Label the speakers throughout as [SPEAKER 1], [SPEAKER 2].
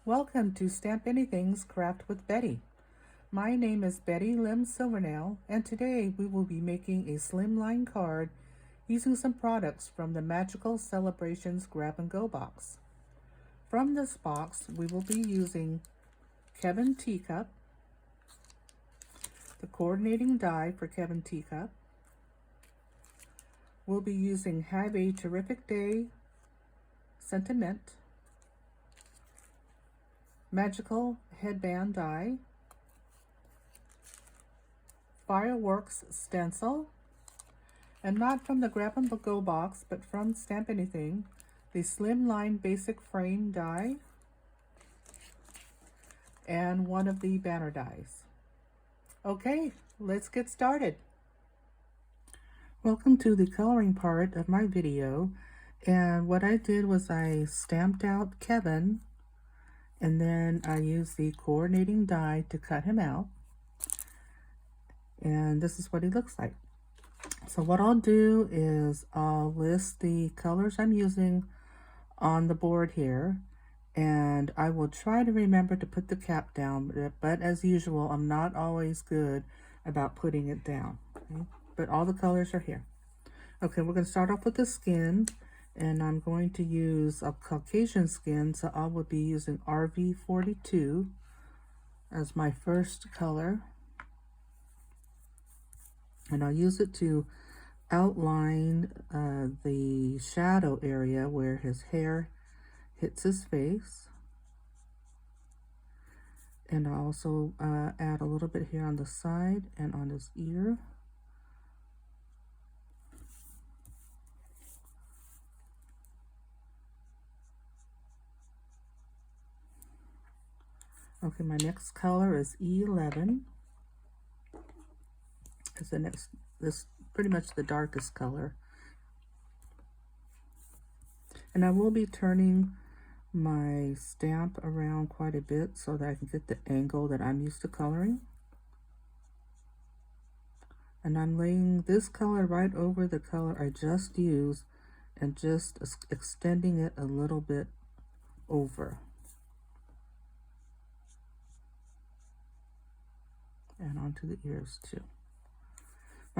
[SPEAKER 1] Welcome to StampAnniething's Craft with Betty. My name is Betty Lim Silvernail, and today we will be making a slimline card using some products from the Magical Celebrations Grab and Go box. From this box, we will be using Kevin Teacup, the coordinating die for Kevin Teacup. We'll be using Have a Terrific Day sentiment, Magical Headband die, Fireworks stencil, and not from the Grab and Go box, but from StampAnniething, the Slimline Basic Frame die, and one of the banner dies. Okay, let's get started. Welcome to the coloring part of my video, and what I did was I stamped out Kevin, and then I used the coordinating die to cut him out, and this is what he looks like. So what I'll do is I'll list the colors I'm using on the board here, and I will try to remember to put the cap down, but as usual, I'm not always good about putting it down. Okay? But all the colors are here. Okay, we're going to start off with the skin, and I'm going to use a Caucasian skin, so I will be using RV42 as my first color. And I'll use it to outline the shadow area where his hair hits his face. And I'll also add a little bit here on the side and on his ear. Okay, my next color is E11. It's the next, this pretty much the darkest color. And I will be turning my stamp around quite a bit so that I can get the angle that I'm used to coloring. And I'm laying this color right over the color I just used and just extending it a little bit over. And onto the ears too.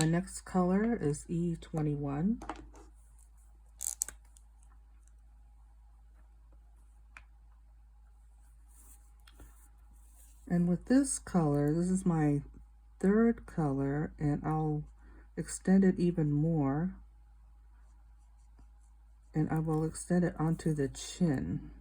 [SPEAKER 1] My next color is E21. And with this color, this is my third color, and I'll extend it even more. And I will extend it onto the chin.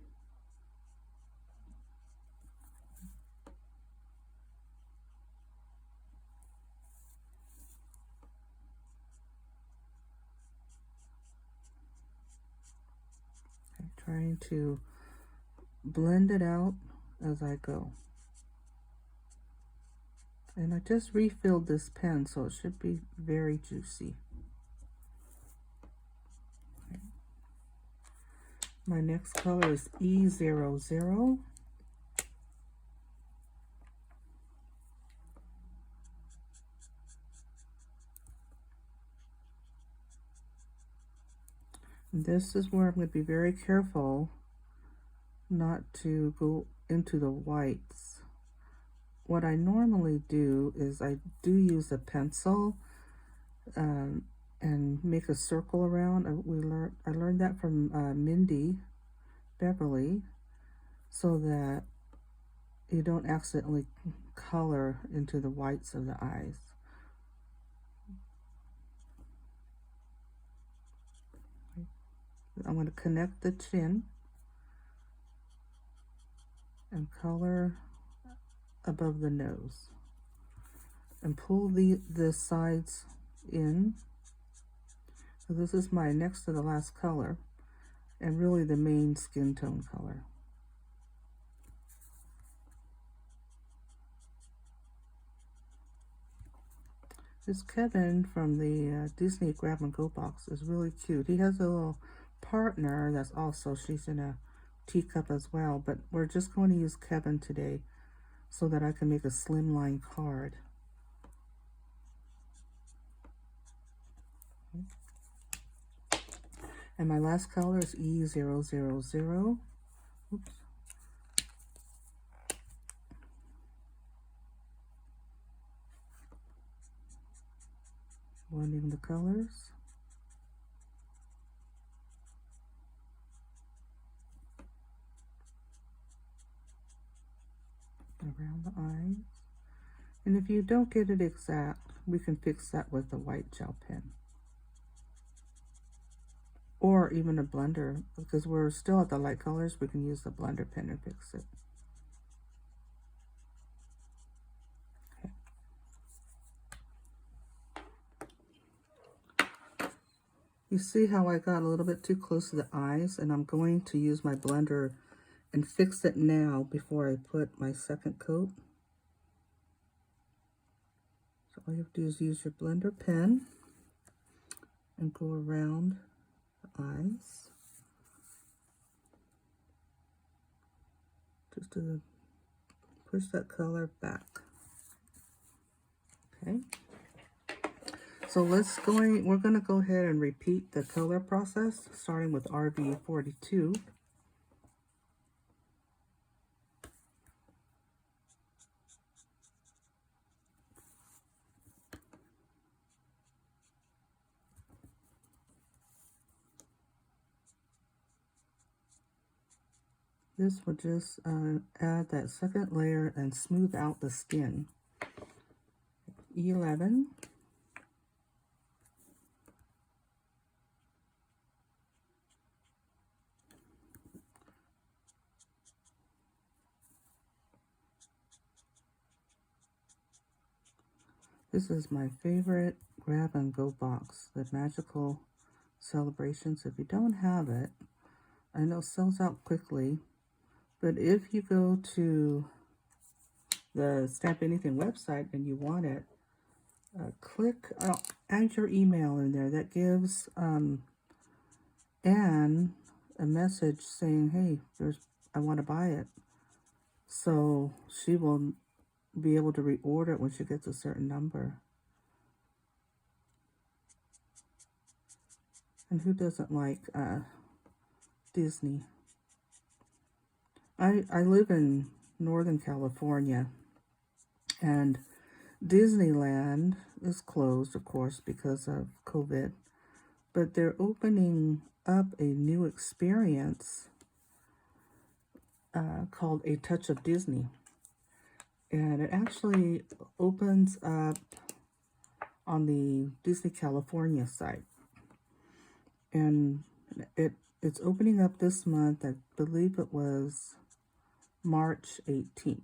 [SPEAKER 1] Trying to blend it out as I go. And I just refilled this pen, so it should be very juicy. Okay. My next color is E00. This is where I'm going to be very careful not to go into the whites. What I normally do is I do use a pencil and make a circle around. I learned that from Mindy Beverly, so that you don't accidentally color into the whites of the eyes. I'm going to connect the chin and color above the nose and pull the sides in. So this is my next to the last color, and really the main skin tone color. This Kevin from the Disney Grab and Go box is really cute. He has a little partner that's also, she's in a teacup as well, but we're just going to use Kevin today so that I can make a slimline card. And my last color is E000. Oops. blending the colors. Around the eyes. And if you don't get it exact, we can fix that with a white gel pen. Or even a blender, because we're still at the light colors, we can use the blender pen and fix it. Okay. You see how I got a little bit too close to the eyes, and I'm going to use my blender and fix it now before I put my second coat. So all you have to do is use your blender pen and go around the eyes. Just to push that color back. Okay. So we're going to go ahead and repeat the color process, starting with RB42. This will just add that second layer and smooth out the skin. 11. This is my favorite grab and go box, the Magical Celebrations. If you don't have it, I know it sells out quickly, but if you go to the StampAnniething website and you want it, add your email in there. That gives Anne a message saying, hey, I want to buy it. So she will be able to reorder it when she gets a certain number. And who doesn't like Disney? I live in Northern California, and Disneyland is closed, of course, because of COVID, but they're opening up a new experience called A Touch of Disney. And it actually opens up on the Disney California site. And it's opening up this month. I believe it was March 18th.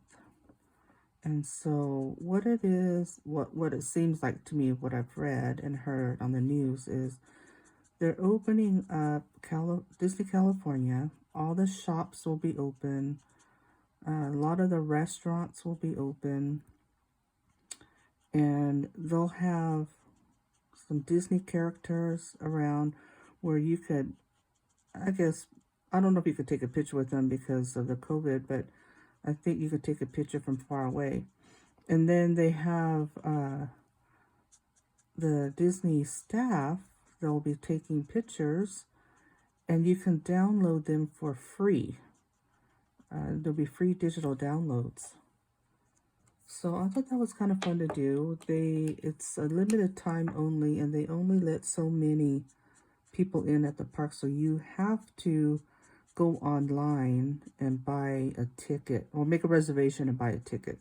[SPEAKER 1] And so what it is, what it seems like to me, what I've read and heard on the news is they're opening up Disney California. All the shops will be open. A lot of the restaurants will be open. And they'll have some Disney characters around where you could, I don't know if you could take a picture with them because of the COVID, but I think you could take a picture from far away. And then they have the Disney staff. They'll be taking pictures, and you can download them for free. There'll be free digital downloads. So I thought that was kind of fun to do. It's a limited time only, and they only let so many people in at the park. So you have to go online and buy a ticket, or make a reservation and buy a ticket.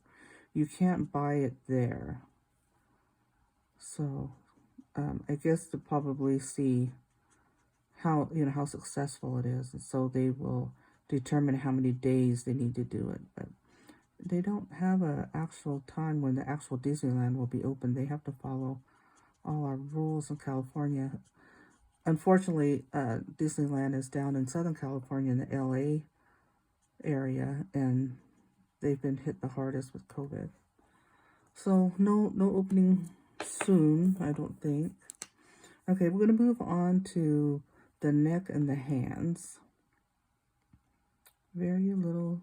[SPEAKER 1] You can't buy it there. So I guess to probably see how successful it is, and so they will determine how many days they need to do it. But they don't have an actual time when the actual Disneyland will be open. They have to follow all our rules in California. Unfortunately, Disneyland is down in Southern California in the LA area, and they've been hit the hardest with COVID. So no opening soon, I don't think. Okay, we're going to move on to the neck and the hands. Very little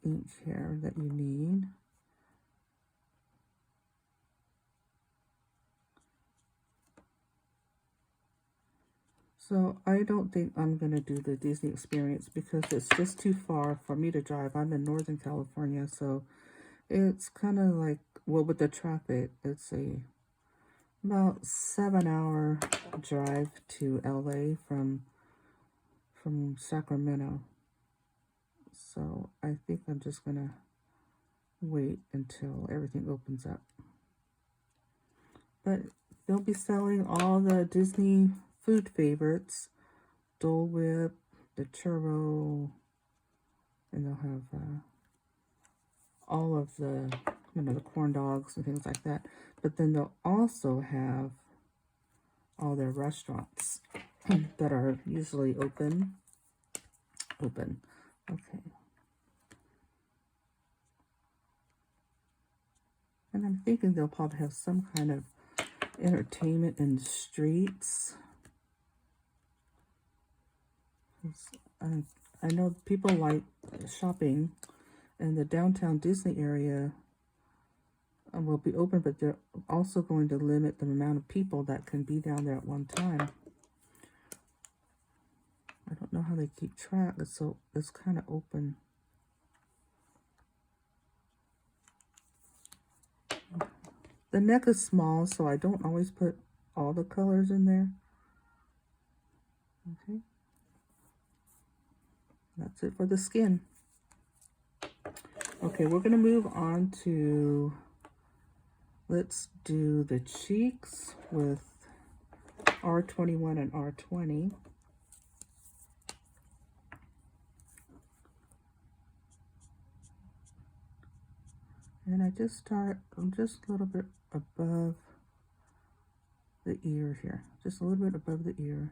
[SPEAKER 1] ink here that you need. So I don't think I'm going to do the Disney experience because it's just too far for me to drive. I'm in Northern California, so it's kind of like, well, with the traffic, it's a About 7-hour drive to LA from Sacramento. So I think I'm just gonna wait until everything opens up. But they'll be selling all the Disney food favorites, Dole Whip, the churro, and they'll have all of the, the corn dogs and things like that. But then they'll also have all their restaurants that are usually open. Okay. And I'm thinking they'll probably have some kind of entertainment in the streets. I know people like shopping, and the downtown Disney area will be open, but they're also going to limit the amount of people that can be down there at one time. I don't know how they keep track, so it's kind of open. The neck is small, so I don't always put all the colors in there. Okay. That's it for the skin. Okay, we're going to move on to, let's do the cheeks with R21 and R20. And I just start, I'm just a little bit above the ear here. Just a little bit above the ear.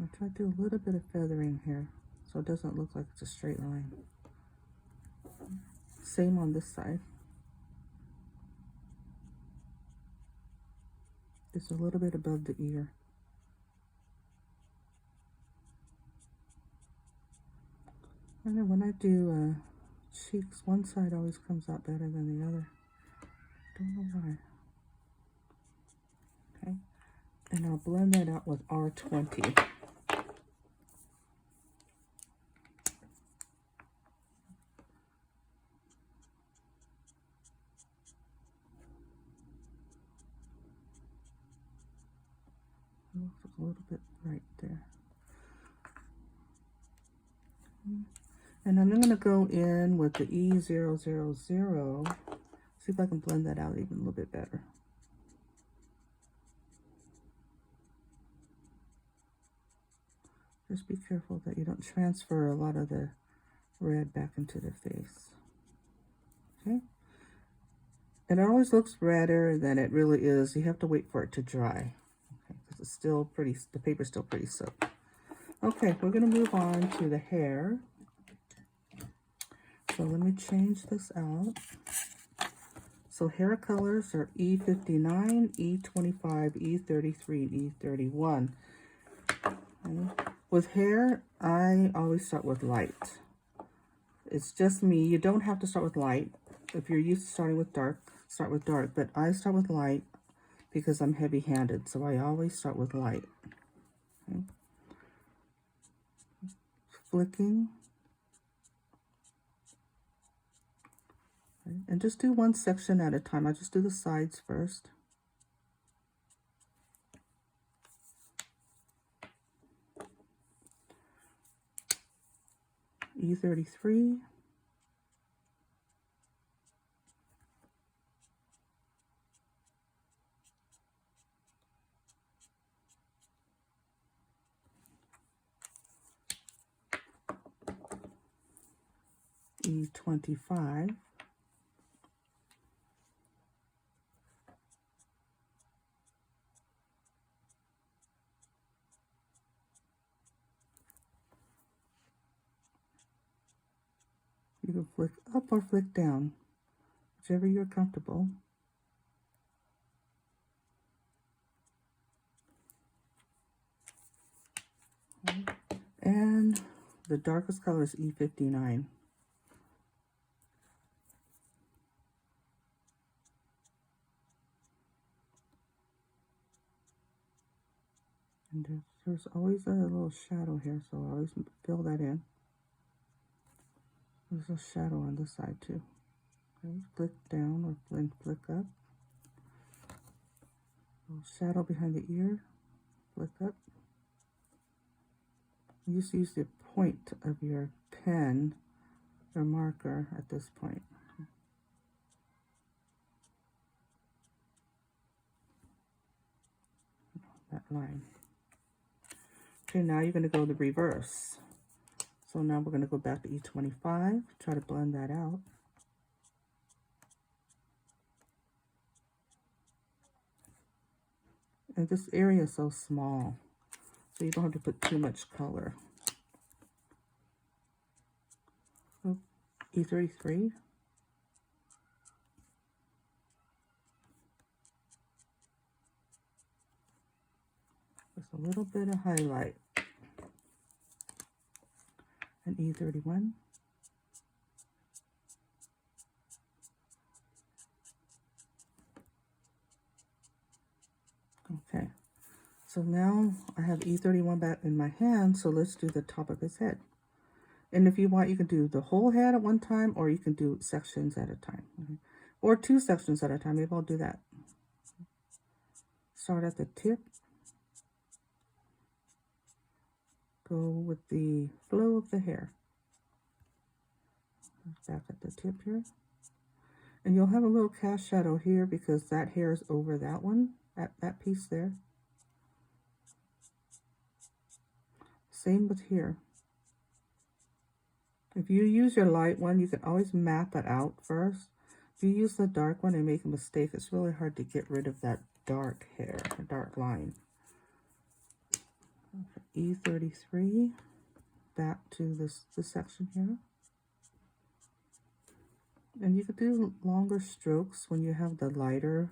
[SPEAKER 1] I'll try to do a little bit of feathering here so it doesn't look like it's a straight line. Same on this side. Just a little bit above the ear. And then when I do cheeks, one side always comes out better than the other. Don't know why. Okay. And I'll blend that out with R20. A little bit right there. And I'm going to go in with the E000. See if I can blend that out even a little bit better. Just be careful that you don't transfer a lot of the red back into the face. Okay? And it always looks redder than it really is. You have to wait for it to dry. Okay, because it's still pretty, the paper's still pretty soaked. Okay, we're going to move on to the hair. So let me change this out. So hair colors are E59, E25, E33, and E31. Okay. With hair, I always start with light. It's just me. You don't have to start with light. If you're used to starting with dark, start with dark. But I start with light because I'm heavy-handed, so I always start with light. Okay. Flicking. Okay. And just do one section at a time. I just do the sides first. E33. E25. You can flick up or flick down, whichever you're comfortable. And the darkest color is E59. And there's always a little shadow here, so I always fill that in. There's a shadow on this side too. Okay, flick down or then flick up. Little shadow behind the ear, flick up. You just use the point of your pen or marker at this point. That line. Okay, now you're going to go the reverse. So now we're going to go back to E25, try to blend that out. And this area is so small, so you don't have to put too much color. So E33. Just a little bit of highlight. And E31. Okay, so now I have E31 back in my hand, so let's do the top of his head. And if you want, you can do the whole head at one time, or you can do sections at a time. Okay? Or 2 sections at a time. Maybe I'll do that. Start at the tip. Go with the flow of the hair. Back at the tip here. And you'll have a little cast shadow here because that hair is over that one, that piece there. Same with here. If you use your light one, you can always map it out first. If you use the dark one and make a mistake, it's really hard to get rid of that dark hair, a dark line. Okay, E33, back to this section here. And you could do longer strokes when you have the lighter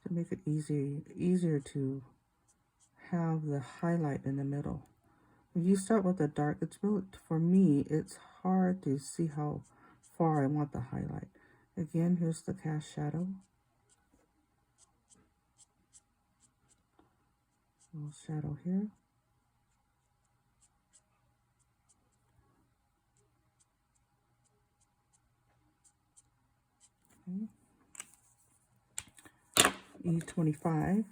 [SPEAKER 1] to make it easier to have the highlight in the middle. If you start with the dark, it's really, for me, it's hard to see how far I want the highlight. Again, here's the cast shadow. Little shadow here. Okay. E25.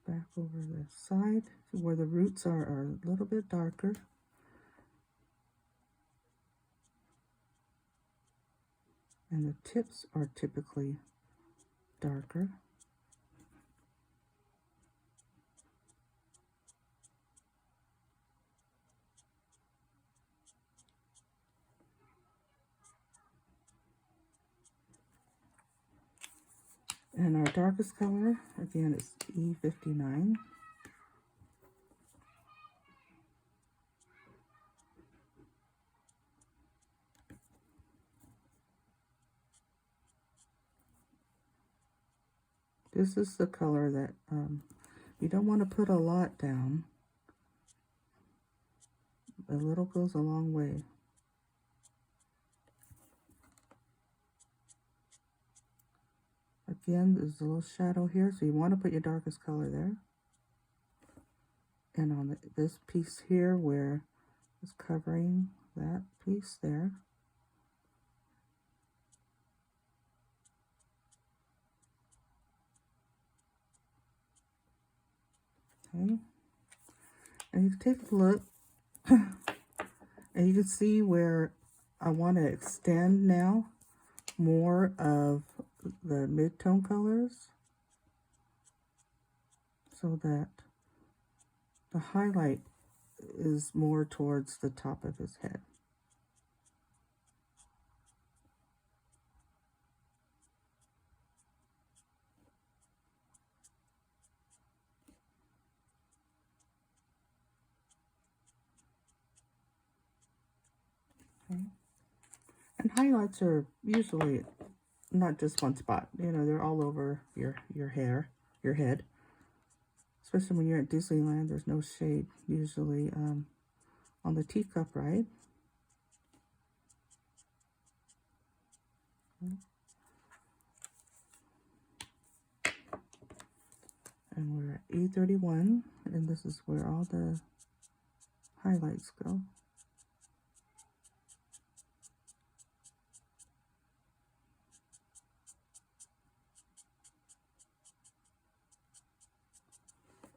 [SPEAKER 1] Back over the side where the roots are a little bit darker. And the tips are typically darker. And our darkest color, again, is E59. This is the color that you don't want to put a lot down. A little goes a long way. Again, there's a little shadow here, so you want to put your darkest color there. And on this piece here where it's covering that piece there. Okay. And you can take a look and you can see where I want to extend now more of the mid-tone colors so that the highlight is more towards the top of his head. Okay. And highlights are usually not just one spot. You know, they're all over your hair, your head. Especially when you're at Disneyland, there's no shade usually on on the teacup ride. And we're at E31, and this is where all the highlights go.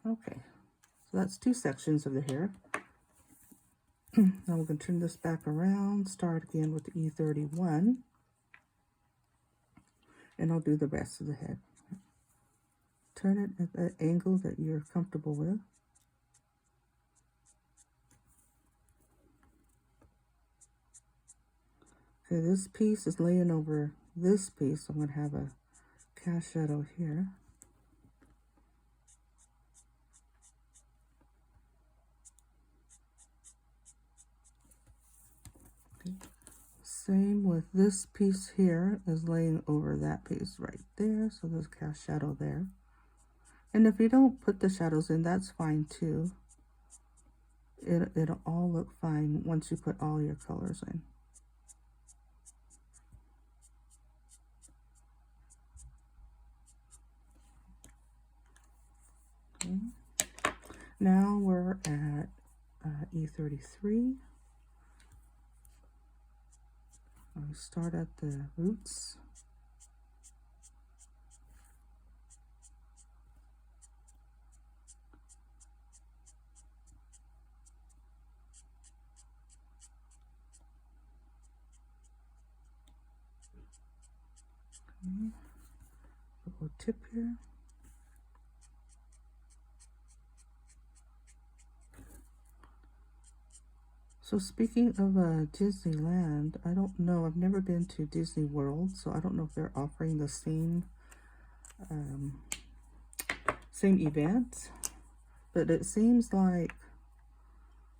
[SPEAKER 1] Okay, so that's 2 sections of the hair. Now we're going to turn this back around, start again with the E31, and I'll do the rest of the head. Turn it at the angle that you're comfortable with. Okay, this piece is laying over this piece. I'm going to have a cast shadow here. Okay. Same with this piece here is laying over that piece right there. So there's cast shadow there. And if you don't put the shadows in, that's fine too. It'll all look fine once you put all your colors in. Okay. Now we're at E33. I'll start at the roots. Okay. A little tip here. So speaking of Disneyland, I don't know, I've never been to Disney World, so I don't know if they're offering the same event, but it seems like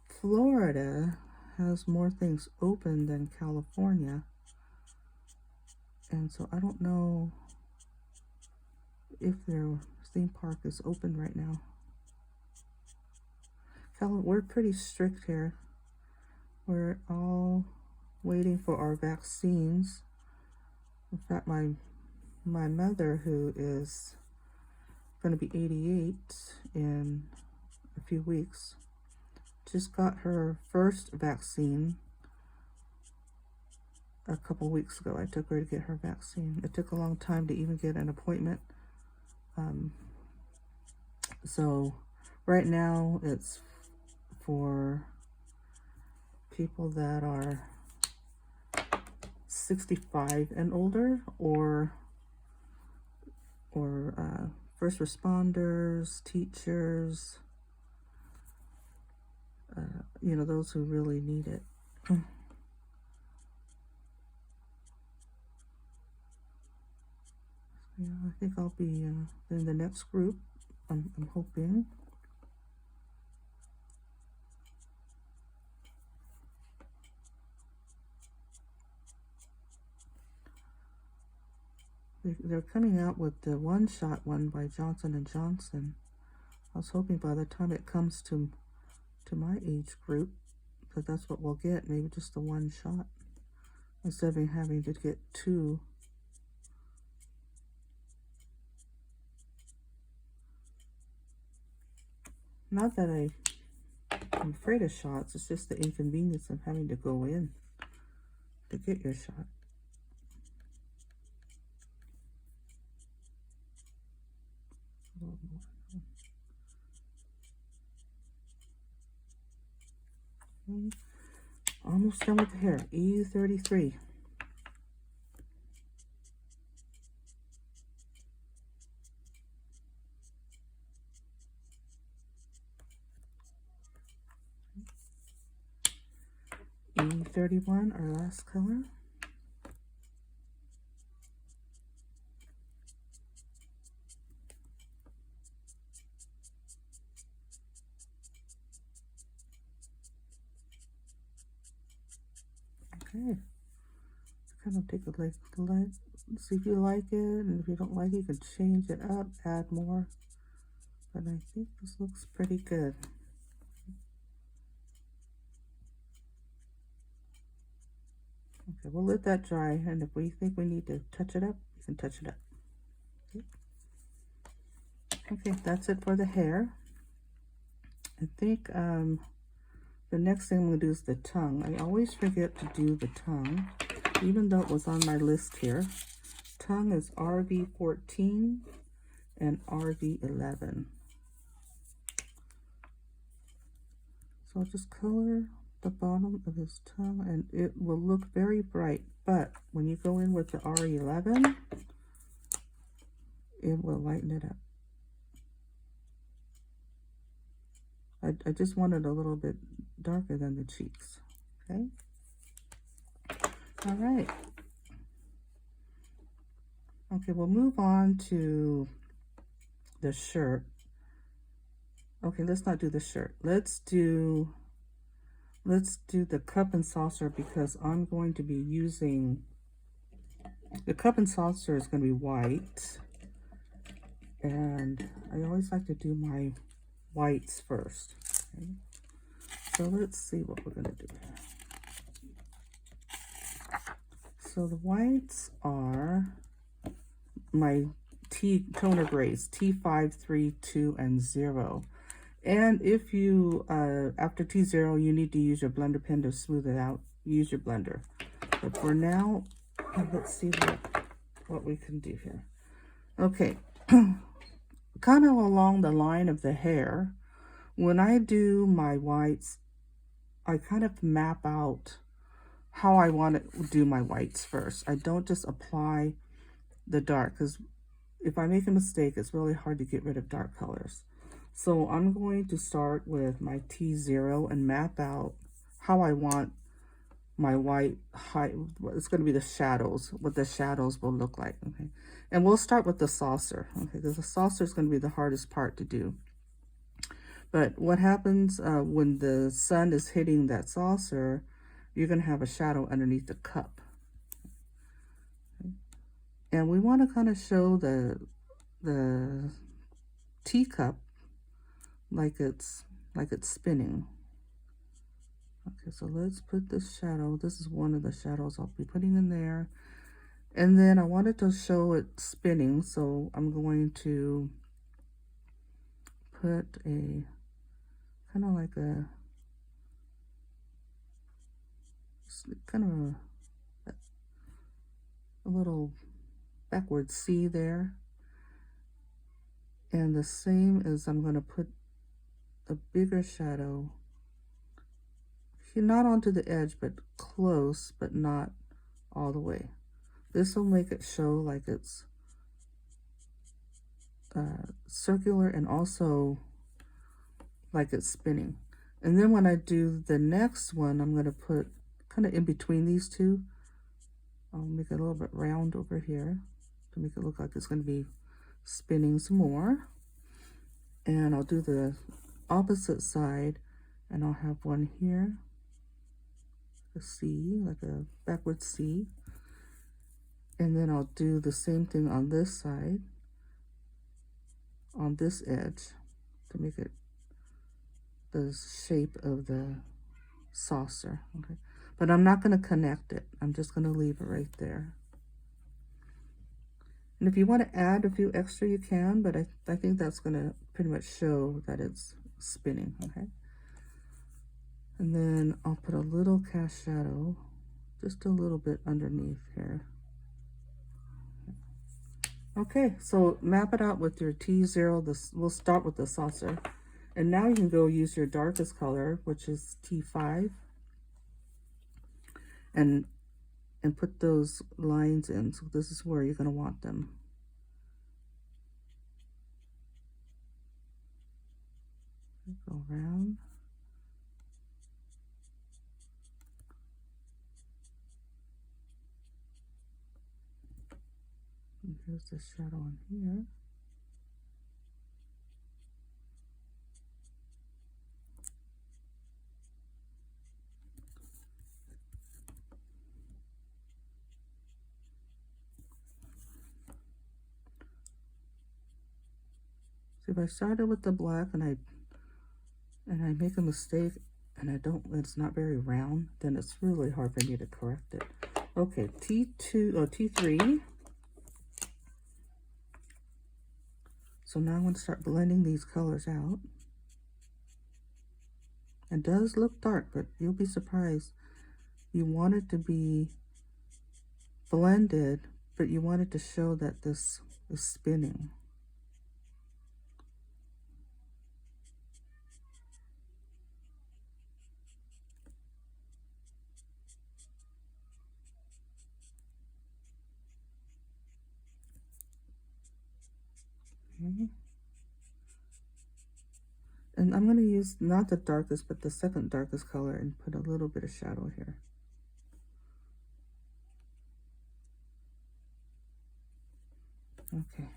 [SPEAKER 1] Florida has more things open than California, and so I don't know if their theme park is open right now. We're pretty strict here. We're all waiting for our vaccines. In fact, my mother, who is going to be 88 in a few weeks, just got her first vaccine a couple weeks ago. I took her to get her vaccine. It took a long time to even get an appointment. So right now it's for people that are 65 and older, or first responders, teachers, you know, those who really need it. Yeah, I think I'll be in the next group. I'm hoping. They're coming out with the one-shot one by Johnson & Johnson. I was hoping by the time it comes to my age group that that's what we'll get, maybe just the one shot, instead of having to get 2. Not that I'm afraid of shots, it's just the inconvenience of having to go in to get your shot. Okay. Almost done with the hair. E33. E31, our last color. Okay, kind of take a look, see if you like it, and if you don't like it, you can change it up, add more. But I think this looks pretty good. Okay, we'll let that dry, and if we think we need to touch it up, we can touch it up. Okay, that's it for the hair. I think the next thing I'm going to do is the tongue. I always forget to do the tongue, even though it was on my list here. Tongue is RV14 and RV11. So I'll just color the bottom of his tongue, and it will look very bright, but when you go in with the RE11, it will lighten it up. I just want it a little bit darker than the cheeks, okay? All right. Okay, we'll move on to the shirt. Okay, let's not do the shirt. Let's do the cup and saucer, because I'm going to be using, the cup and saucer is going to be white. And I always like to do my whites first. Okay? So let's see what we're going to do here. So the whites are my toner grays, T5, 3, 2, and 0. And if you, after T0, you need to use your blender pen to smooth it out, use your blender. But for now, let's see what we can do here. Okay, kind of along the line of the hair, when I do my whites, I kind of map out how I want to do my whites first. I don't just apply the dark, because if I make a mistake, it's really hard to get rid of dark colors. So I'm going to start with my T0 and map out how I want my white height. It's going to be the shadows, what the shadows will look like. Okay, and we'll start with the saucer. Okay, because the saucer is going to be the hardest part to do. But what happens when the sun is hitting that saucer, you're going to have a shadow underneath the cup. Okay. And we want to kind of show the teacup like it's spinning. Okay, so let's put this shadow. This is one of the shadows I'll be putting in there. And then I wanted to show it spinning, so I'm going to put a kind of like a little backward C there. And the same as I'm going to put a bigger shadow, not onto the edge, but close, but not all the way. This will make it show like it's circular and also like it's spinning. And then when I do the next one, I'm going to put kind of in between these two. I'll make it a little bit round over here to make it look like it's going to be spinning some more. And I'll do the opposite side, and I'll have one here, a C, like a backward C. And then I'll do the same thing on this side, on this edge, to make it the shape of the saucer. Okay, but I'm not going to connect it. I'm just going to leave it right there. And if you want to add a few extra, you can, but I think that's going to pretty much show that it's spinning. Okay, and then I'll put a little cast shadow, just a little bit underneath here. Okay, so map it out with your T0. We'll start with the saucer. And now you can go use your darkest color, which is T5, and put those lines in. So this is where you're going to want them. Go around. And here's the shadow on here. So if I started with the black and I make a mistake and it's not very round, then it's really hard for me to correct it. Okay, T2 or T3. So now I'm going to start blending these colors out. It does look dark, but you'll be surprised. You want it to be blended, but you want it to show that this is spinning. Okay. And I'm going to use not the darkest, but the second darkest color and put a little bit of shadow here. Okay.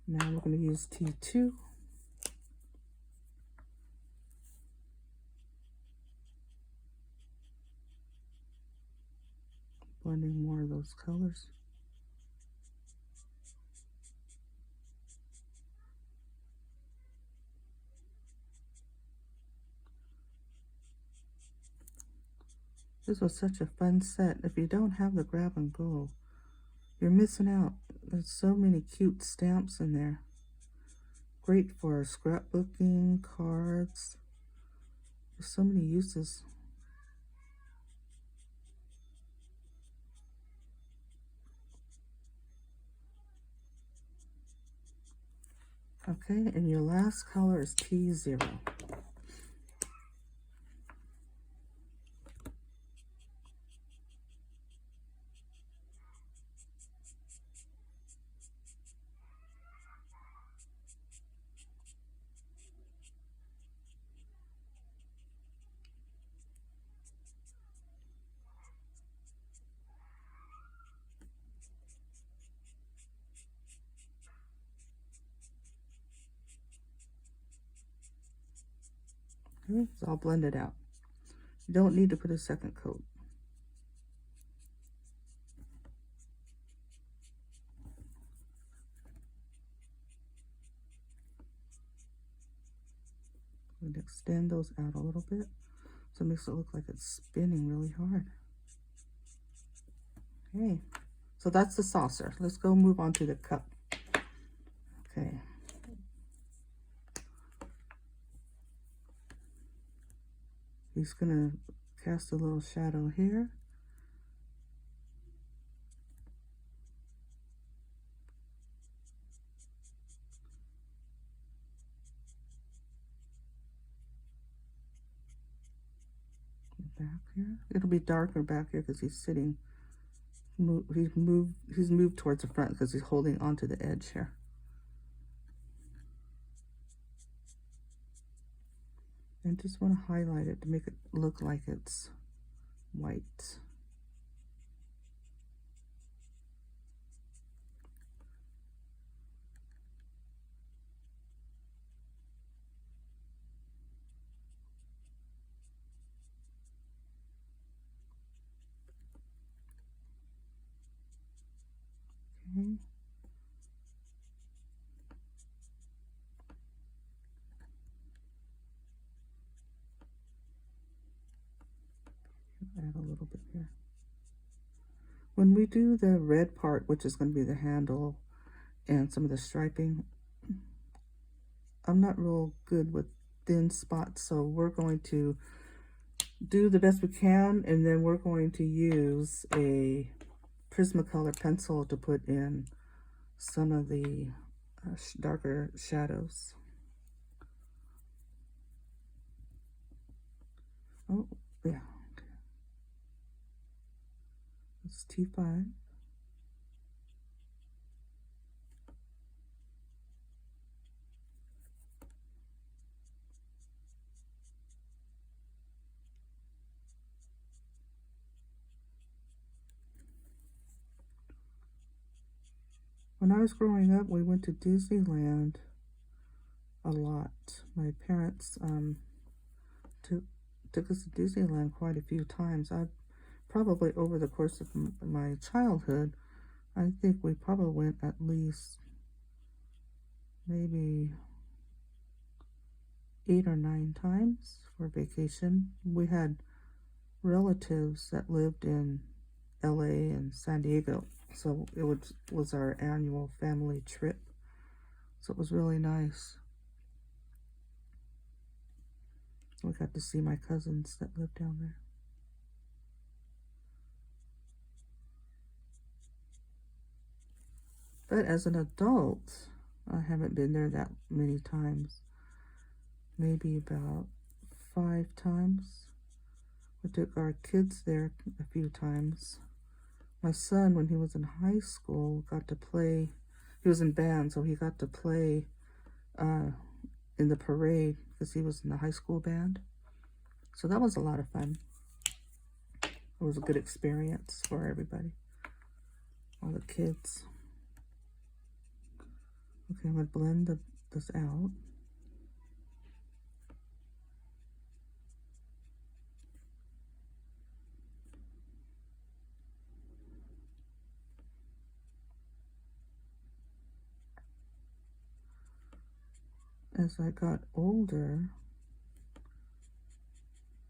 [SPEAKER 1] Now we're going to use T2. Blending more of those colors. This was such a fun set. If you don't have the grab and go, you're missing out. There's so many cute stamps in there. Great for scrapbooking, cards. There's so many uses. Okay, and your last color is T0. Okay, it's all blended out. You don't need to put a second coat. I'm going to extend those out a little bit so it makes it look like it's spinning really hard. Okay, so that's the saucer. Let's go move on to the cup. Okay. He's going to cast a little shadow here. Back here. It'll be darker back here because he's sitting. He's moved towards the front because he's holding onto the edge here. And just want to highlight it to make it look like it's white. Okay. Add a little bit here. When we do the red part, which is going to be the handle and some of the striping, I'm not real good with thin spots, so we're going to do the best we can, and then we're going to use a Prismacolor pencil to put in some of the darker shadows. Oh, yeah. It's T5. When I was growing up, we went to Disneyland a lot. My parents took us to Disneyland quite a few times. I probably, over the course of my childhood, I think we probably went at least maybe 8 or 9 times for vacation. We had relatives that lived in LA and San Diego. So it was our annual family trip. So it was really nice. We got to see my cousins that lived down there. But as an adult, I haven't been there that many times. Maybe about 5 times. We took our kids there a few times. My son, when he was in high school, got to play. He was in band, so he got to play in the parade because he was in the high school band. So that was a lot of fun. It was a good experience for everybody, all the kids. Okay, I'm going to blend this out. As I got older,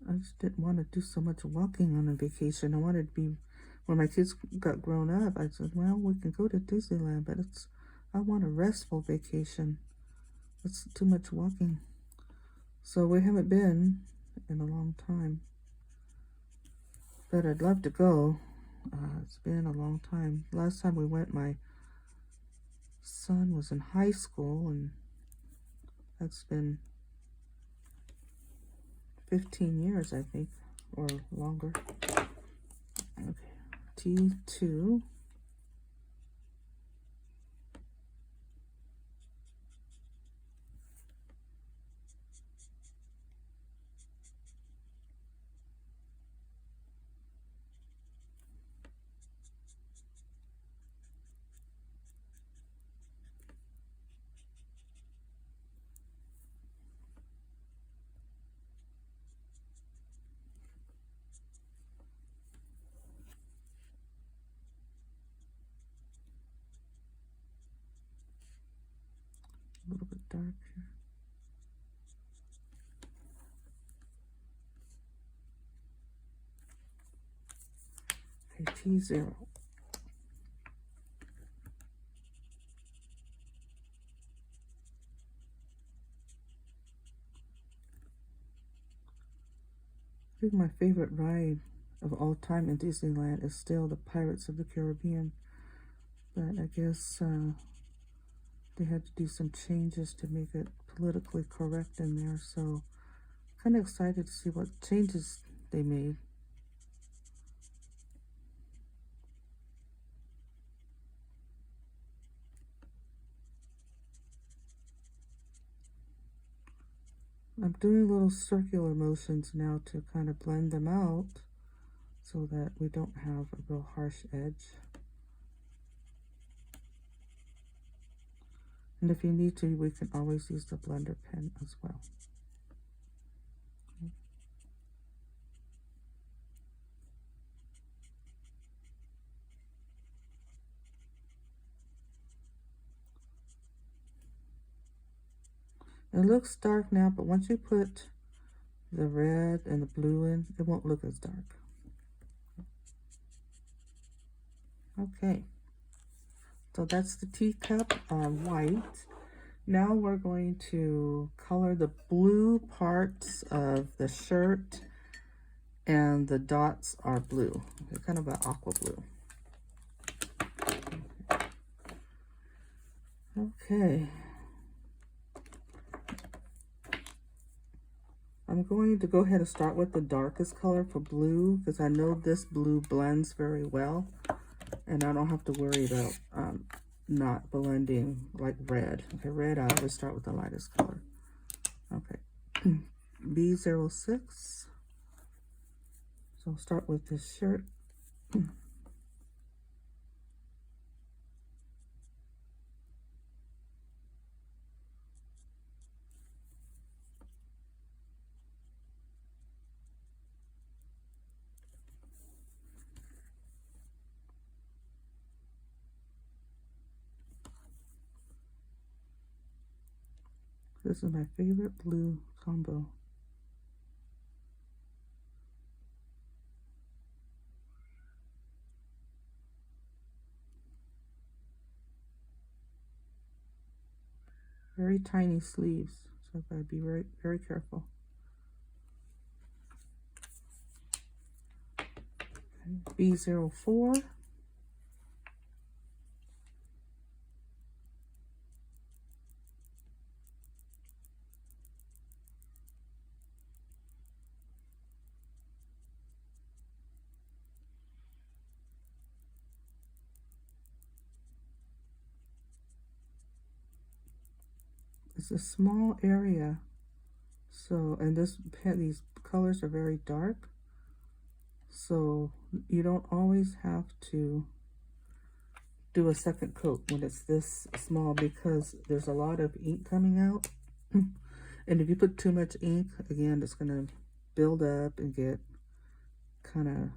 [SPEAKER 1] I just didn't want to do so much walking on a vacation. I wanted to be, when my kids got grown up, I said, well, we can go to Disneyland, but I want a restful vacation. It's too much walking. So we haven't been in a long time. But I'd love to go. It's been a long time. Last time we went, my son was in high school, and that's been 15 years, I think, or longer. Okay, T2. A little bit dark here. Okay, T0. I think my favorite ride of all time in Disneyland is still the Pirates of the Caribbean. But I guess they had to do some changes to make it politically correct in there. So kind of excited to see what changes they made. I'm doing little circular motions now to kind of blend them out so that we don't have a real harsh edge. And if you need to, we can always use the blender pen as well. Okay. It looks dark now, but once you put the red and the blue in, it won't look as dark. Okay, so that's the teacup white. Now we're going to color the blue parts of the shirt, and the dots are blue. They're kind of an aqua blue. Okay. I'm going to go ahead and start with the darkest color for blue because I know this blue blends very well, and I don't have to worry about not blending like red. Okay, red, I always start with the lightest color. Okay, B06. So I'll start with this shirt. This is my favorite blue combo. very tiny sleeves, so I've got to be very, very careful. Okay. B04. It's a small area, so, and these colors are very dark, so you don't always have to do a second coat when it's this small, because there's a lot of ink coming out. And if you put too much ink, again, it's going to build up and get kind of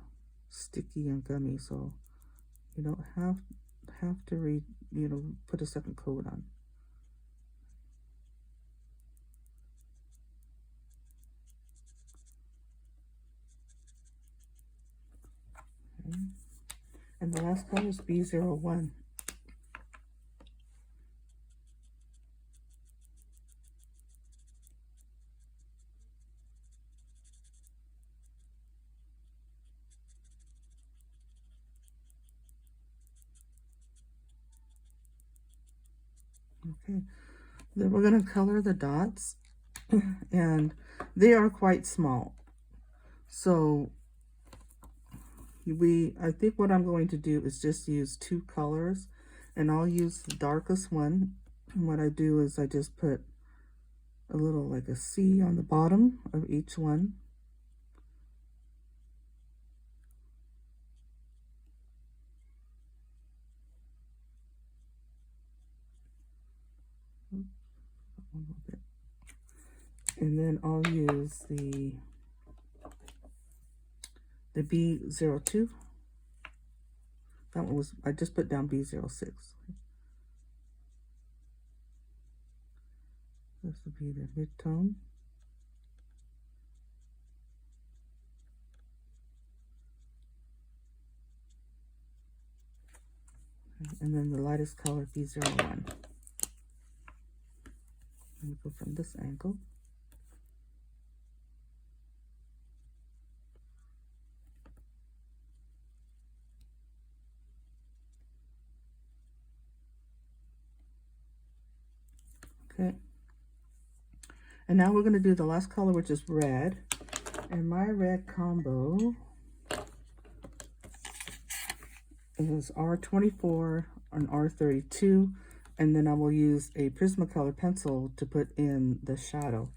[SPEAKER 1] sticky and gummy, so you don't have to put a second coat on. Okay. And the last color is B01. Okay, then we're going to color the dots, and they are quite small. So I think what I'm going to do is just use 2 colors, and I'll use the darkest one. And what I do is I just put a little, like a C on the bottom of each one. A little bit. And then I'll use the B02. That one was, I just put down B06. This would be the mid-tone. And then the lightest color, B01. Let me go from this angle. Okay. And now we're going to do the last color, which is red. And my red combo is R24 and R32. And then I will use a Prismacolor pencil to put in the shadow.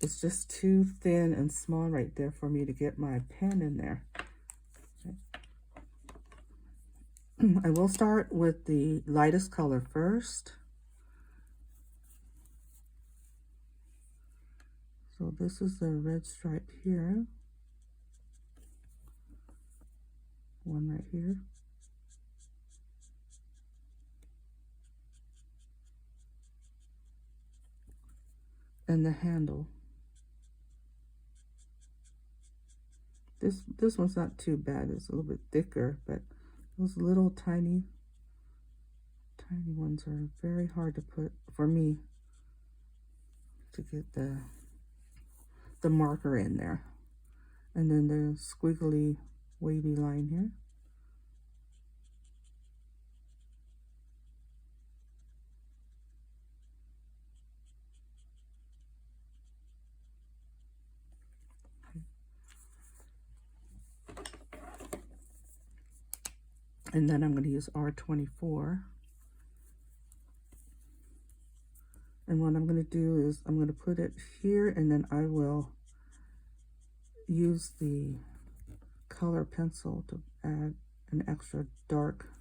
[SPEAKER 1] It's just too thin and small right there for me to get my pen in there. Okay. I will start with the lightest color first. So this is the red stripe here. One right here. And the handle. This one's not too bad. It's a little bit thicker, but those little tiny ones are very hard to put, for me, to get the marker in there. And then the squiggly wavy line here. And then I'm going to use R24. And what I'm going to do is I'm going to put it here, and then I will use the color pencil to add an extra darker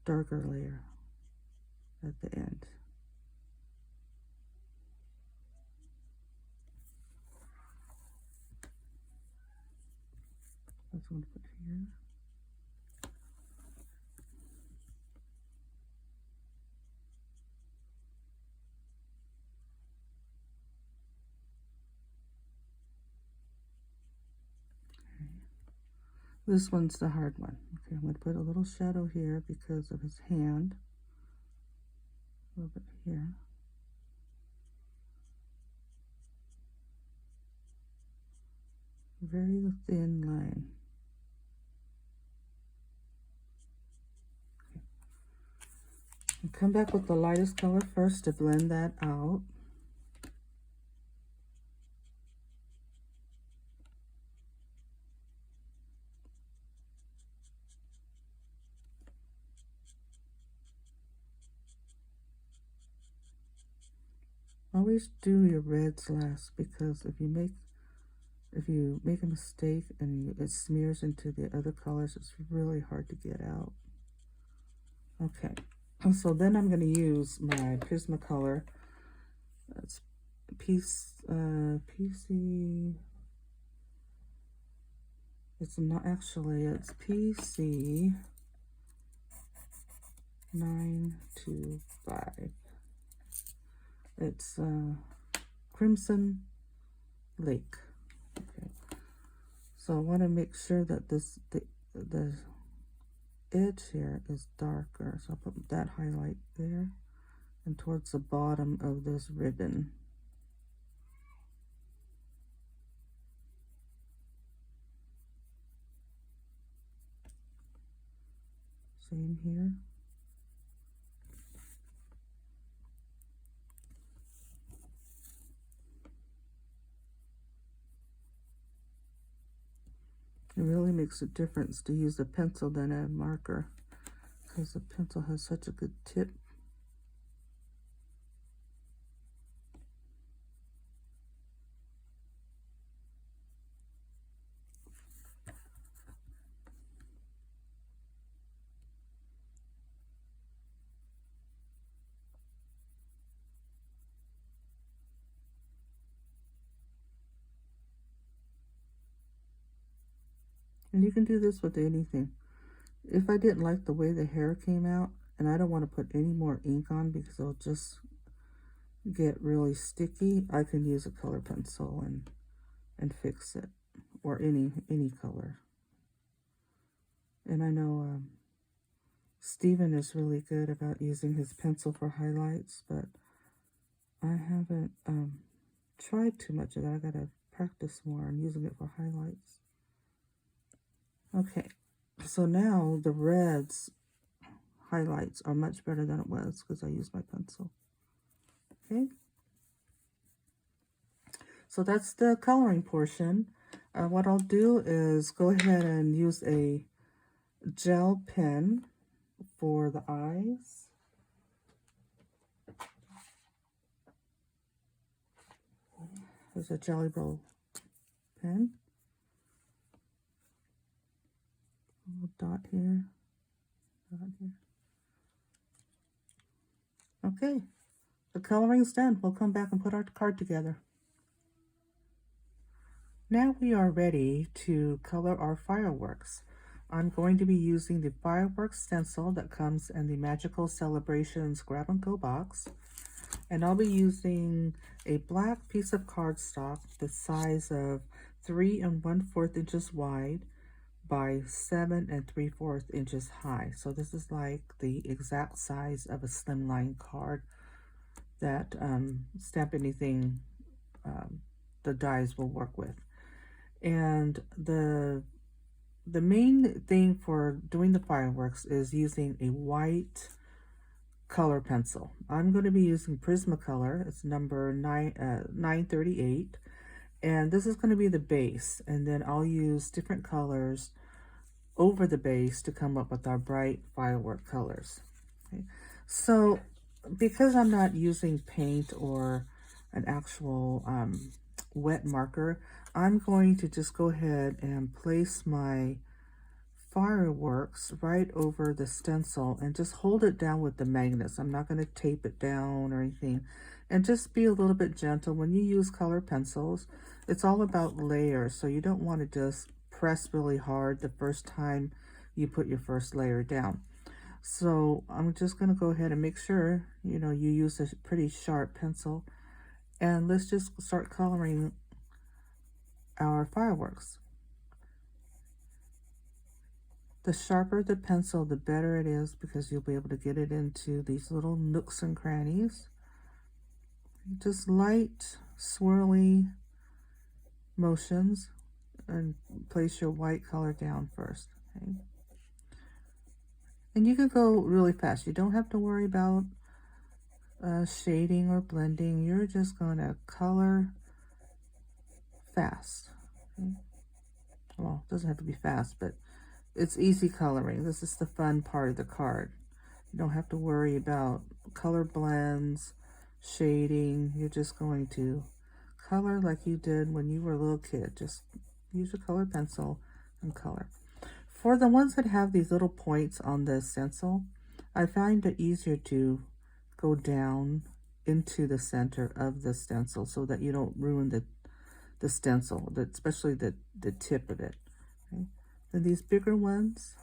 [SPEAKER 1] layer at the end. That's what I'm going to put here. This one's the hard one. Okay, I'm going to put a little shadow here because of his hand. little bit here. Very thin line. And come back with the lightest color first to blend that out. Always do your reds last, because if you make a mistake and it smears into the other colors, it's really hard to get out. Okay, so then I'm going to use my Prismacolor. That's PC. It's not actually. It's PC 925. It's Crimson Lake. Okay. So I want to make sure that the edge here is darker. So I'll put that highlight there and towards the bottom of this ribbon. Same here. It really makes a difference to use a pencil than a marker, because the pencil has such a good tip. And you can do this with anything. If I didn't like the way the hair came out, and I don't want to put any more ink on because it'll just get really sticky, I can use a color pencil and fix it, or any color. And I know Steven is really good about using his pencil for highlights, but I haven't tried too much of that. I gotta practice more on using it for highlights. Okay, so now the reds highlights are much better than it was because I used my pencil. Okay, so that's the coloring portion. What I'll do is go ahead and use a gel pen for the eyes. There's a Jelly Roll pen. A little dot here. Dot here. Okay, the coloring's done. We'll come back and put our card together. Now we are ready to color our fireworks. I'm going to be using the fireworks stencil that comes in the Magical Celebrations Grab and Go box. And I'll be using a black piece of cardstock the size of 3 1/4 inches wide by 7 3/4 inches high. So this is like the exact size of a slimline card that StampAnniething, the dies will work with. And the main thing for doing the fireworks is using a white color pencil. I'm going to be using Prismacolor. It's number 938, and this is going to be the base, and then I'll use different colors over the base to come up with our bright firework colors. Okay. So because I'm not using paint or an actual wet marker, I'm going to just go ahead and place my fireworks right over the stencil and just hold it down with the magnets. I'm not going to tape it down or anything. And just be a little bit gentle. When you use color pencils, it's all about layers. So you don't want to just press really hard the first time you put your first layer down. So I'm just going to go ahead and make sure, you use a pretty sharp pencil. And let's just start coloring our fireworks. The sharper the pencil, the better it is, because you'll be able to get it into these little nooks and crannies. Just light, swirly motions, and place your white color down first. Okay? And you can go really fast. You don't have to worry about shading or blending. You're just going to color fast. Okay? Well, it doesn't have to be fast, but it's easy coloring. This is the fun part of the card. You don't have to worry about color blends, shading. You're just going to color like you did when you were a little kid. Just use your colored pencil and color. For the ones that have these little points on the stencil, I find it easier to go down into the center of the stencil so that you don't ruin the stencil, especially the tip of it. Okay? Then these bigger ones,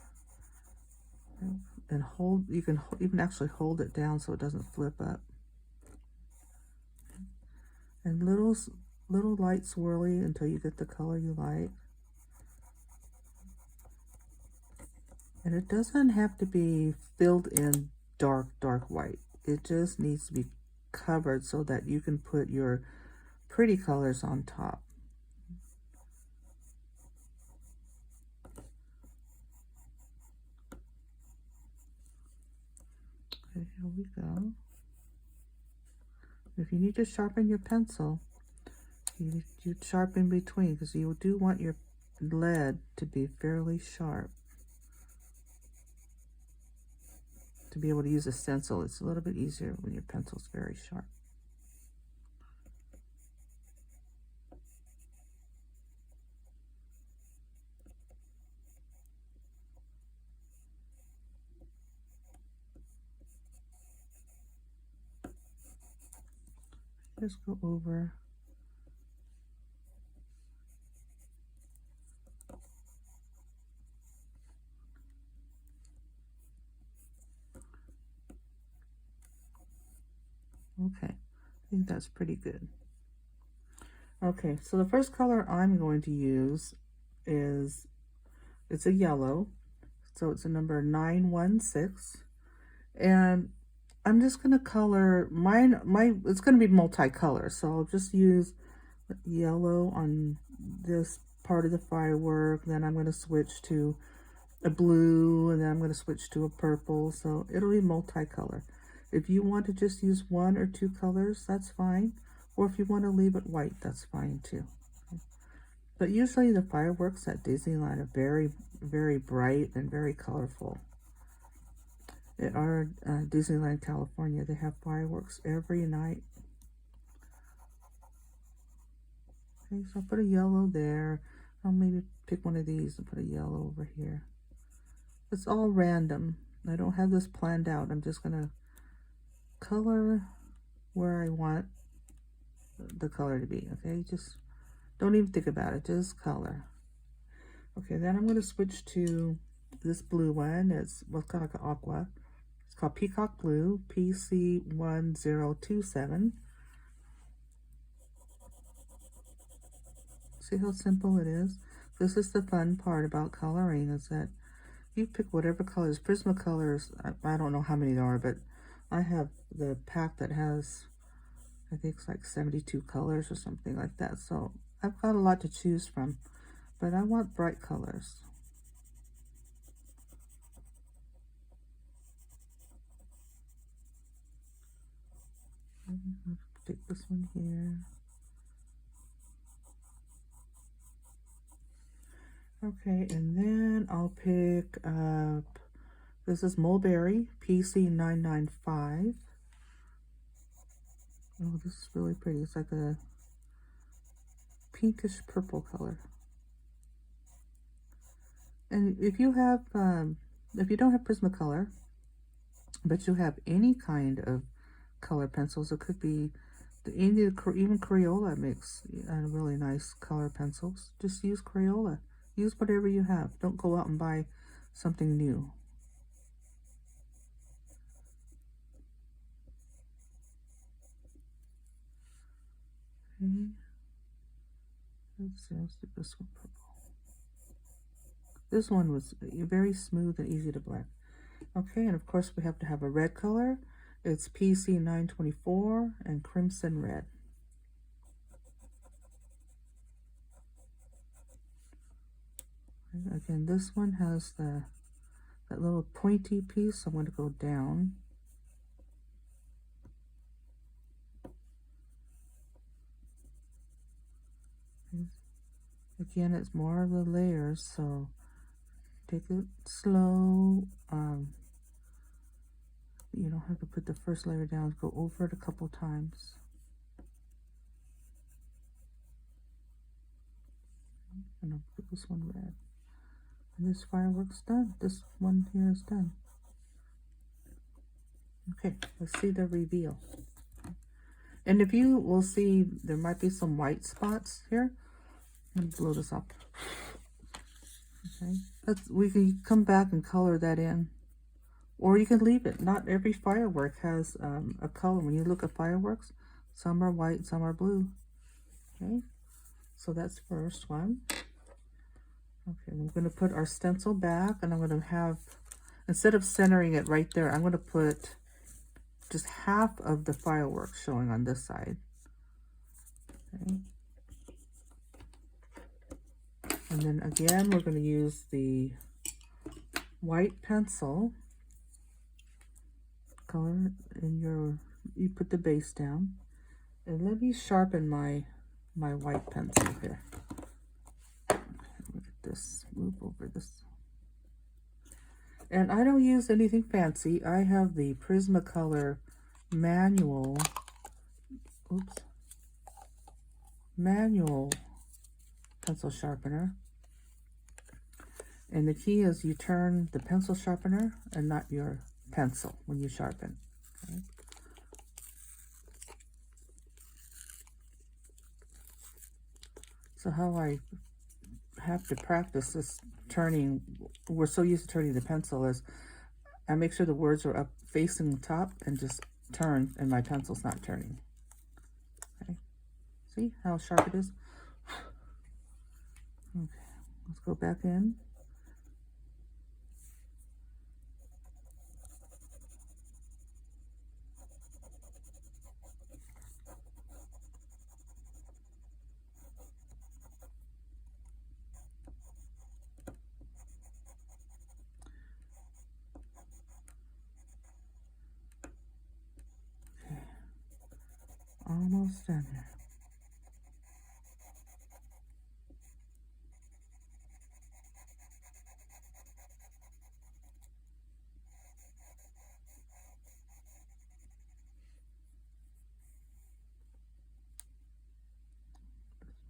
[SPEAKER 1] and you can even actually hold it down so it doesn't flip up. And little light swirly until you get the color you like. And it doesn't have to be filled in dark white. It just needs to be covered so that you can put your pretty colors on top. Okay, here we go. If you need to sharpen your pencil, you sharpen between, because you do want your lead to be fairly sharp. To be able to use a stencil, it's a little bit easier when your pencil's very sharp. Just go over. Okay, I think that's pretty good. Okay, so the first color I'm going to use is, it's a yellow, so it's a number 916, and I'm just going to color it's going to be multicolor, so I'll just use yellow on this part of the firework, then I'm going to switch to a blue, and then I'm going to switch to a purple, so it'll be multicolor. If you want to just use one or two colors, that's fine. Or if you want to leave it white, that's fine too. Okay. But usually the fireworks at Disneyland are very, very bright and very colorful. At our Disneyland, California, they have fireworks every night. Okay, so I'll put a yellow there. I'll maybe pick one of these and put a yellow over here. It's all random. I don't have this planned out. I'm just going to color where I want the color to be. Okay, just don't even think about it, just color. Okay, then I'm going to switch to this blue one. It's what's kind of like an aqua. It's called Peacock Blue, PC1027. See how simple it is? This is the fun part about coloring, is that you pick whatever colors. Prismacolors, I don't know how many there are, but I have the pack that has, I think it's like 72 colors or something like that. So I've got a lot to choose from, but I want bright colors. Take this one here. Okay, and then I'll pick up, this is Mulberry, PC995. Oh, this is really pretty. It's like a pinkish purple color. And if you have, if you don't have Prismacolor, but you have any kind of color pencils, it could be even Crayola makes really nice color pencils. Just use Crayola. Use whatever you have. Don't go out and buy something new. Okay. Let's see, let's do this one purple. This one was very smooth and easy to blend. Okay, and of course we have to have a red color. It's PC 924 and Crimson Red. And again, this one has that little pointy piece. I'm going to go down. Again, it's more of the layers, so take it slow. You don't have to put the first layer down. Go over it a couple times. And I'll put this one red. And this firework's done. This one here is done. Okay, let's see the reveal. And if you will see, there might be some white spots here. Let me blow this up. Okay, we can come back and color that in. Or you can leave it. Not every firework has a color. When you look at fireworks, some are white, some are blue. Okay, so that's the first one. Okay, I'm going to put our stencil back, and I'm going to have, instead of centering it right there, I'm going to put just half of the fireworks showing on this side. Okay. And then again, we're going to use the white pencil. Color in you put the base down. And let me sharpen my white pencil here. Okay, look at this, move over this. And I don't use anything fancy. I have the Prismacolor manual pencil sharpener. And the key is you turn the pencil sharpener and not your pencil when you sharpen. Okay. So how I have to practice this turning, we're so used to turning the pencil, is I make sure the words are up facing the top and just turn, and my pencil's not turning. Okay, see how sharp it is? Okay, let's go back in. Almost done here.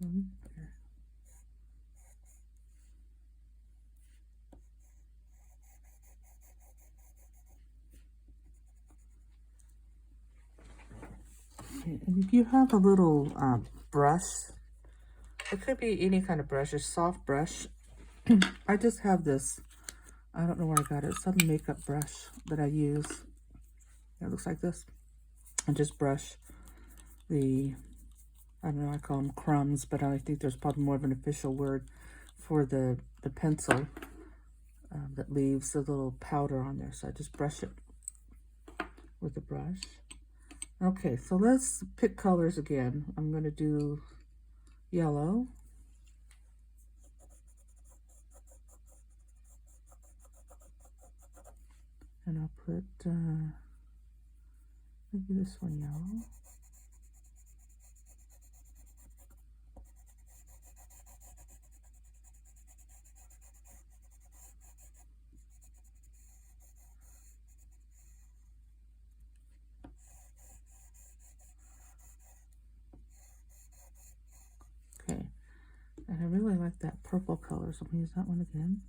[SPEAKER 1] This one here. Okay, and if you have a little brush, it could be any kind of brush, a soft brush. I just have this, I don't know where I got it, some makeup brush that I use. It looks like this. And just brush the, I don't know, I call them crumbs, but I think there's probably more of an official word for the pencil that leaves a little powder on there. So I just brush it with the brush. Okay, so let's pick colors again. I'm going to do yellow. And I'll put maybe this one yellow. Okay, and I really like that purple color, so I'm going to use that one again.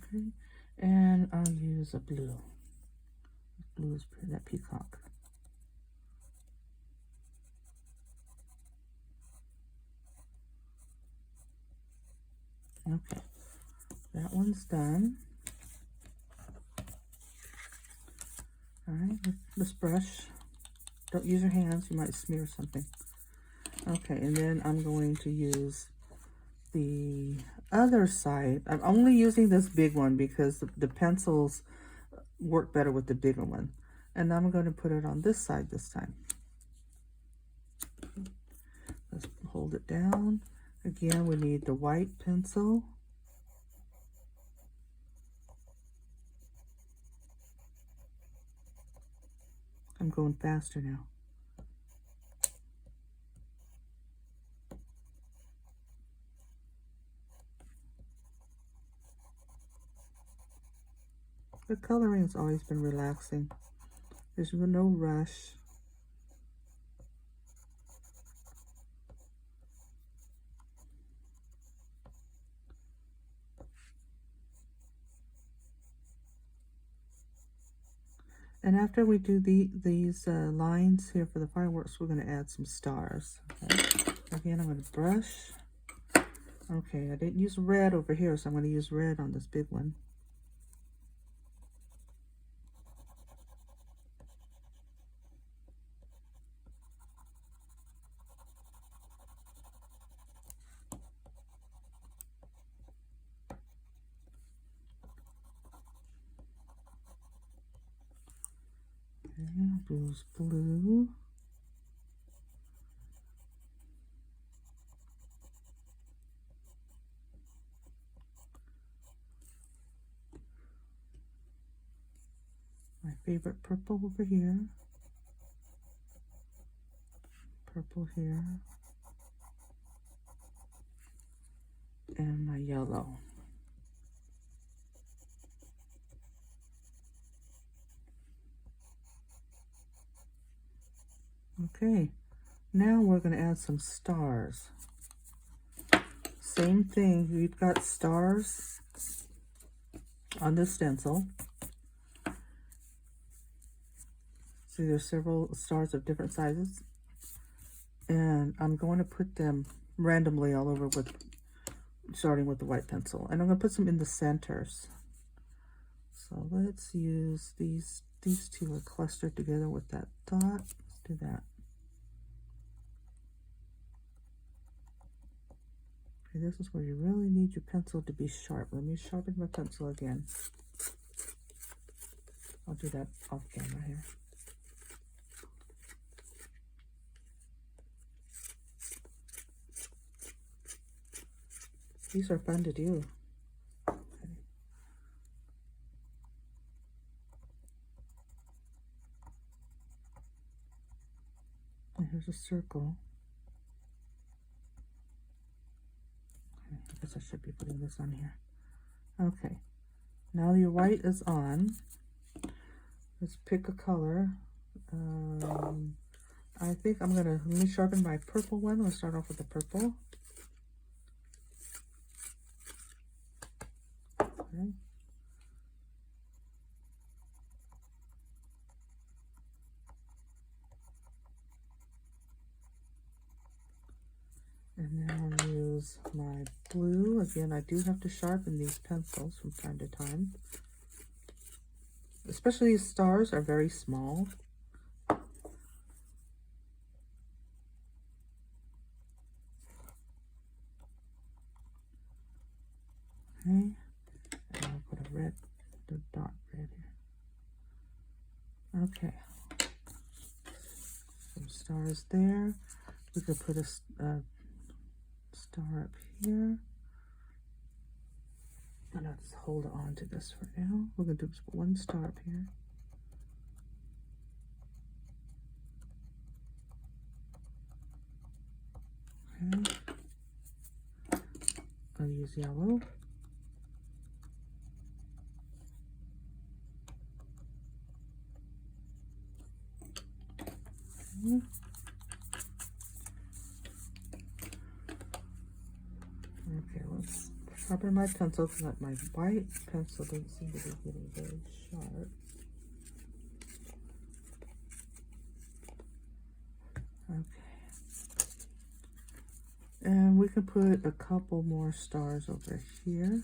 [SPEAKER 1] Okay, and I'll use a blue. Blue is that peacock. Okay, that one's done. All right, let's brush. Don't use your hands, you might smear something. Okay, and then I'm going to use the other side. I'm only using this big one because the pencils work better with the bigger one. And I'm going to put it on this side this time. Let's hold it down. Again, we need the white pencil. I'm going faster now. The coloring has always been relaxing. There's no rush. And after we do these lines here for the fireworks, we're going to add some stars. Okay. Again, I'm going to brush. Okay, I didn't use red over here, so I'm going to use red on this big one. Blue's blue. My favorite purple over here. Purple here. And my yellow. Okay, now we're going to add some stars. Same thing, we've got stars on the stencil. See, there's several stars of different sizes. And I'm going to put them randomly all over starting with the white pencil. And I'm going to put some in the centers. So let's use these two are clustered together with that dot. Let's do that. Okay, this is where you really need your pencil to be sharp. Let me sharpen my pencil again. I'll do that off camera here. These are fun to do. Okay. And here's a circle. Okay, I guess I should be putting this on here. Okay, now your white is on. Let's pick a color. I think I'm gonna, let me sharpen my purple one. Let's start off with the purple. Okay. And then I'll use my blue. Again, I do have to sharpen these pencils from time to time. Especially these stars are very small. Okay, and I'll put a red, the dot red here. Okay, some stars there. We could put a star up here. And let's hold on to this for now. We're gonna do just one star up here. Okay. I'll use yellow. Okay. Okay, let's sharpen my pencil so that my white pencil doesn't seem to be getting very sharp. Okay. And we can put a couple more stars over here.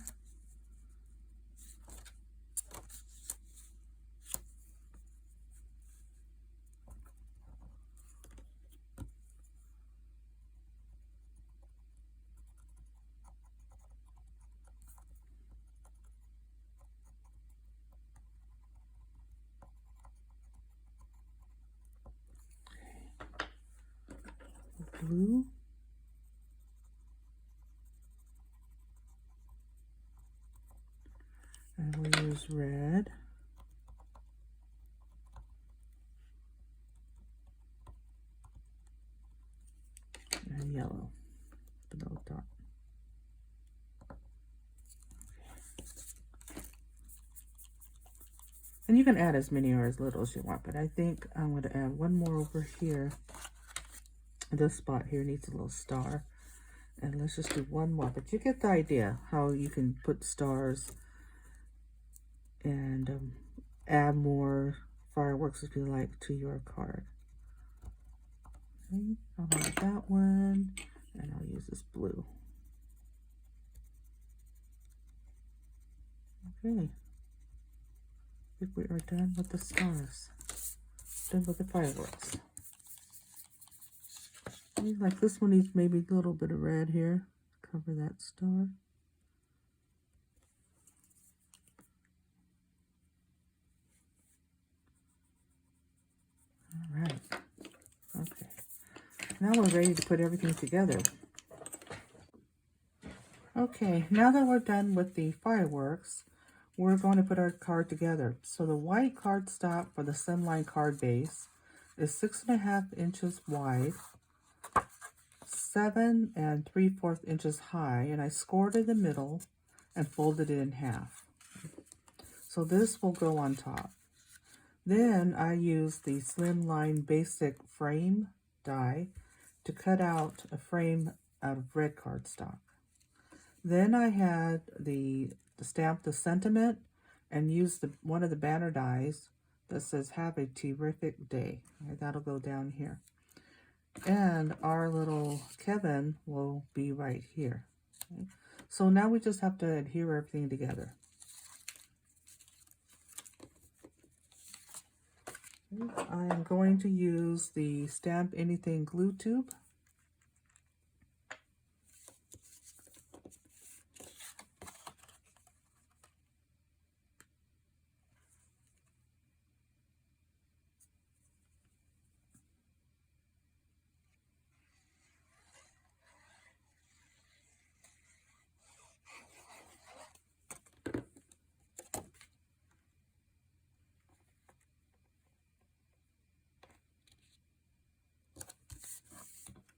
[SPEAKER 1] blue. And we'll use red. And yellow, below dot. And you can add as many or as little as you want, but I think I'm going to add one more over here. This spot here needs a little star. And let's just do one more, but you get the idea how you can put stars and add more fireworks if you like to your card. Okay, I'll have that one, and I'll use this blue. Okay, I think we are done with the stars, done with the fireworks. Okay, like this one needs maybe a little bit of red here, cover that star. All right, okay. Now we're ready to put everything together. Okay, now that we're done with the fireworks, we're going to put our card together. So the white cardstock for the slimline card base is 6.5 inches wide, 7 3/4 inches high, and I scored in the middle and folded it in half. So this will go on top. Then I use the Slimline Basic Frame die to cut out a frame out of red cardstock. Then I had the stamp the sentiment and use one of the banner dies that says "Have a terrific day." Right, that'll go down here. And our little Kevin will be right here. Okay. So now we just have to adhere everything together. Okay. I am going to use the StampAnniething glue tube.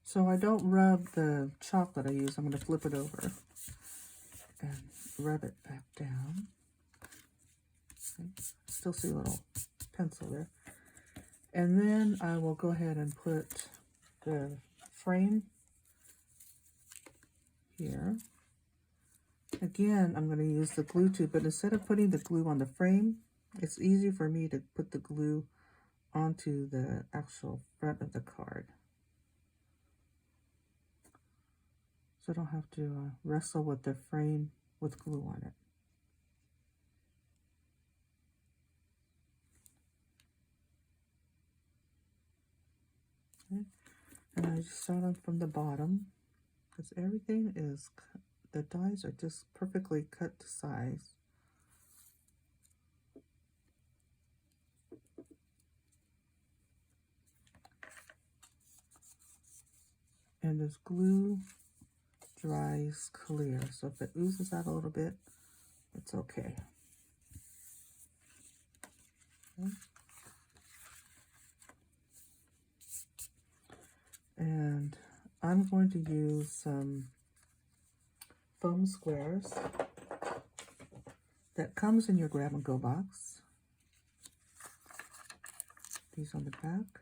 [SPEAKER 1] So I don't rub the chocolate I use. I'm going to flip it over and rub it back down. Okay. Still see a little pencil there. And then I will go ahead and put the frame here. Again, I'm going to use the glue tube, but instead of putting the glue on the frame, it's easy for me to put the glue onto the actual front of the card. So I don't have to wrestle with the frame with glue on it. Okay. And I just start on from the bottom because everything is, the dies are just perfectly cut to size. And this glue dries clear, so if it oozes out a little bit, it's okay. Okay. And I'm going to use some foam squares that comes in your grab and go box. These on the back.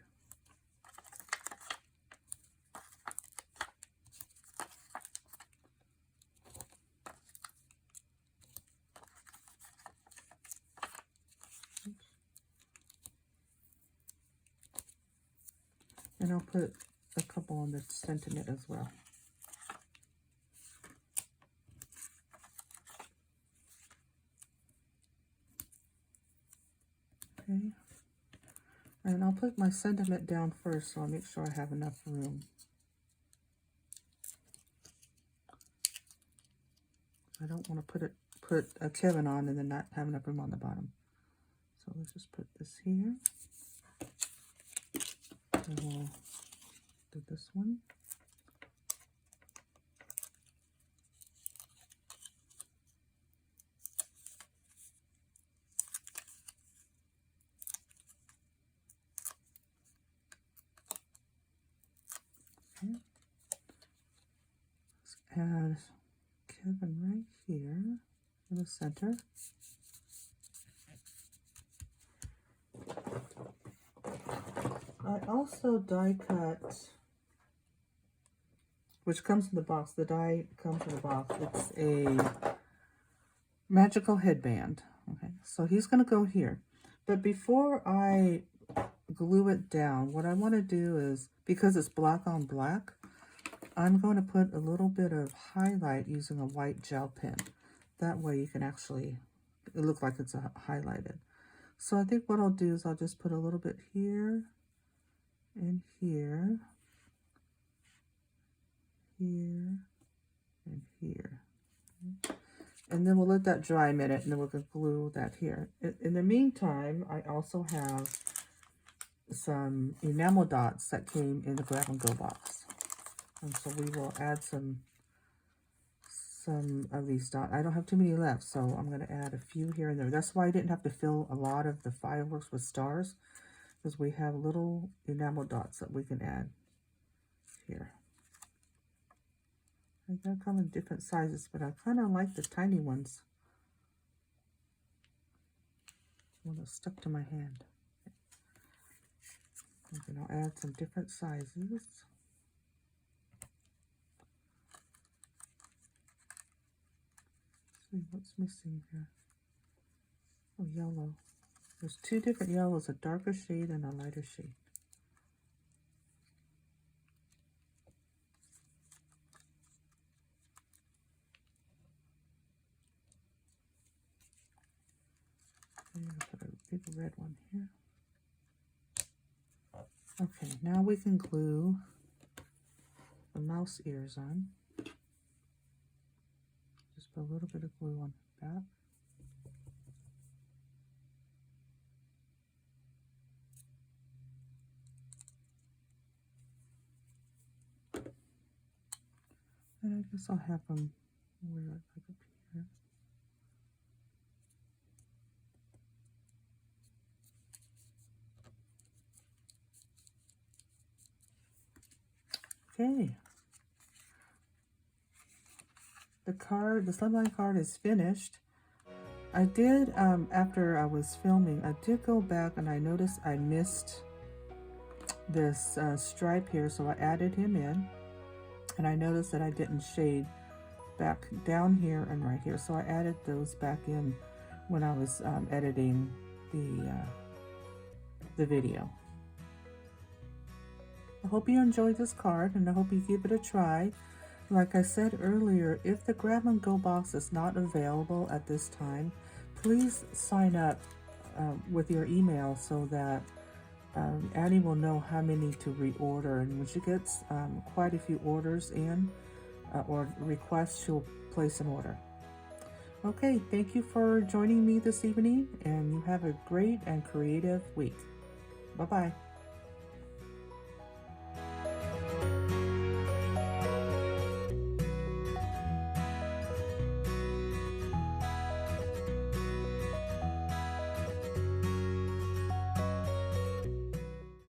[SPEAKER 1] And I'll put a couple on the sentiment as well. Okay. And I'll put my sentiment down first, so I'll make sure I have enough room. I don't want to put a Kevin on and then not have enough room on the bottom. So let's just put this here. And we'll do this one. the center. I also die cut, which comes in the box. The die comes in the box. It's a magical headband. Okay, so he's going to go here. But before I glue it down, what I want to do is, because it's black on black, I'm going to put a little bit of highlight using a white gel pen. That way you can actually, it looks like it's highlighted. So I think what I'll do is I'll just put a little bit here and here, here, and here. And then we'll let that dry a minute, and then we're going to glue that here. In the meantime, I also have some enamel dots that came in the grab and go box. And so we will add some of these dots. I don't have too many left, so I'm going to add a few here and there. That's why I didn't have to fill a lot of the fireworks with stars, because we have little enamel dots that we can add here. They come in different sizes, but I kind of like the tiny ones. One that's stuck to my hand. And then I'll add some different sizes. See what's missing here. Oh, yellow. There's two different yellows, a darker shade and a lighter shade. I'm going to put a big red one here. Okay, now we can glue the mouse ears on. Just put a little bit of glue on the back. And I guess I'll have them wear it like up here. Okay. The slipline card is finished. I did, after I was filming, I did go back and I noticed I missed this stripe here, so I added him in. And I noticed that I didn't shade back down here and right here, so I added those back in when I was editing the video. I hope you enjoyed this card, and I hope you give it a try. Like I said earlier, if the grab and go box is not available at this time, please sign up with your email so that Annie will know how many to reorder, and when she gets quite a few orders in or requests, she'll place an order. Okay, thank you for joining me this evening, and you have a great and creative week. Bye-bye.